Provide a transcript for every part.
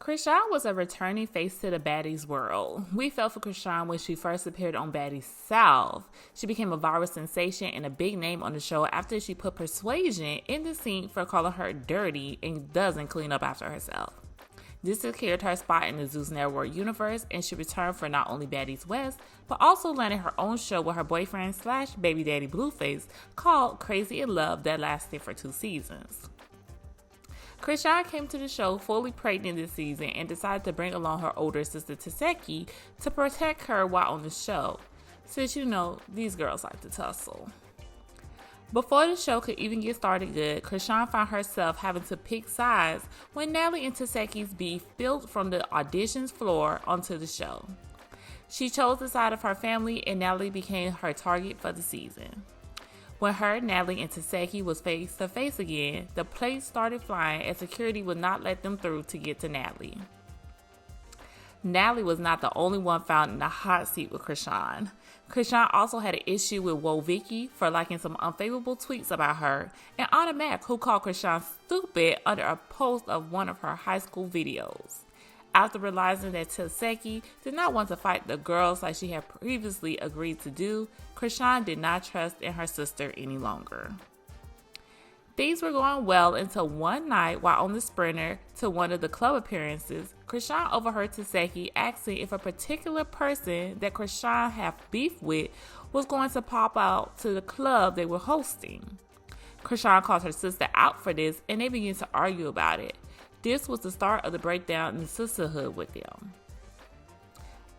Chrisean was a returning face to the Baddies world. We fell for Chrisean when she first appeared on Baddies South. She became a viral sensation and a big name on the show after she put Persuasion in the scene for calling her dirty and doesn't clean up after herself. This secured her spot in the Zeus Network universe, and she returned for not only Baddies West, but also landed her own show with her boyfriend / baby daddy Blueface called Crazy in Love that lasted for 2 seasons. Chrisean came to the show fully pregnant this season and decided to bring along her older sister Taseki to protect her while on the show, since these girls like to tussle. Before the show could even get started good, Chrisean found herself having to pick sides when Natalie and Taseki's beef spilled from the auditions floor onto the show. She chose the side of her family and Natalie became her target for the season. When her, Natalie, and Taseki was face to face again, the plates started flying as security would not let them through to get to Natalie. Natalie was not the only one found in the hot seat with Chrisean. Chrisean also had an issue with Vicky for liking some unfavorable tweets about her, and Anna Mac, who called Chrisean stupid under a post of one of her high school videos. After realizing that Taseki did not want to fight the girls like she had previously agreed to do, Chrisean did not trust in her sister any longer. Things were going well until one night while on the sprinter to one of the club appearances, Chrisean overheard Taseki asking if a particular person that Chrisean had beef with was going to pop out to the club they were hosting. Chrisean called her sister out for this and they began to argue about it. This was the start of the breakdown in the sisterhood with them.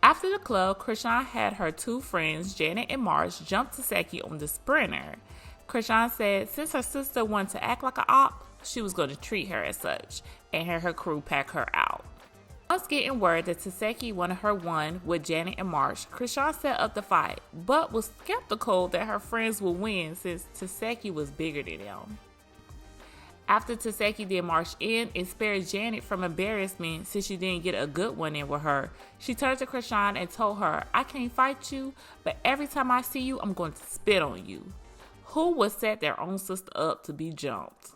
After the club, Chrisean had her 2 friends, Janet and Marsh, jump Taseki on the sprinter. Chrisean said since her sister wanted to act like an op, she was going to treat her as such, and had her crew pack her out. Once getting word that Taseki wanted her one with Janet and Marsh, Chrisean set up the fight, but was skeptical that her friends would win since Taseki was bigger than them. After Taseki did Marsh in and spared Janet from embarrassment since she didn't get a good one in with her, she turned to Chrisean and told her, "I can't fight you, but every time I see you, I'm going to spit on you." Who would set their own sister up to be jumped?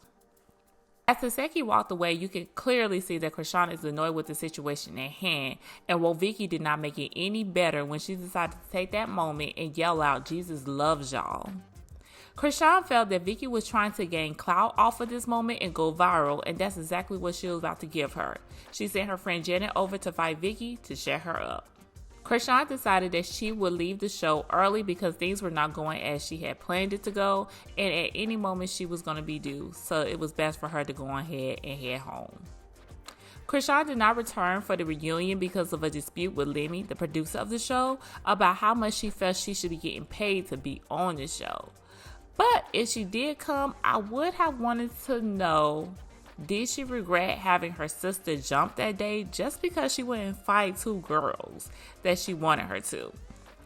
As Taseki walked away, you could clearly see that Chrisean is annoyed with the situation at hand, and Vicky did not make it any better when she decided to take that moment and yell out, "Jesus loves y'all." Chrisean felt that Vicky was trying to gain clout off of this moment and go viral, and that's exactly what she was about to give her. She sent her friend Janet over to fight Vicky to shut her up. Chrisean decided that she would leave the show early because things were not going as she had planned it to go, and at any moment she was going to be due, so it was best for her to go ahead and head home. Chrisean did not return for the reunion because of a dispute with Lemmy, the producer of the show, about how much she felt she should be getting paid to be on the show. But if she did come, I would have wanted to know, did she regret having her sister jump that day just because she wouldn't fight 2 girls that she wanted her to?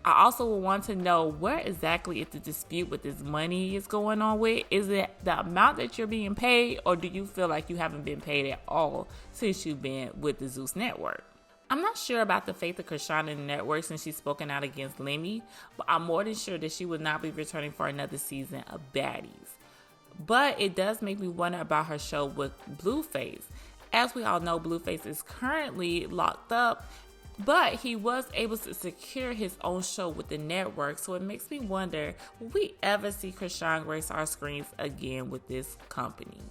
I also would want to know where exactly is the dispute with this money is going on with. Is it the amount that you're being paid, or do you feel like you haven't been paid at all since you've been with the Zeus Network? I'm not sure about the faith of Chrisean in the network since she's spoken out against Lemmy, but I'm more than sure that she would not be returning for another season of Baddies. But it does make me wonder about her show with Blueface. As we all know, Blueface is currently locked up, but he was able to secure his own show with the network, so it makes me wonder, will we ever see Chrisean grace our screens again with this company?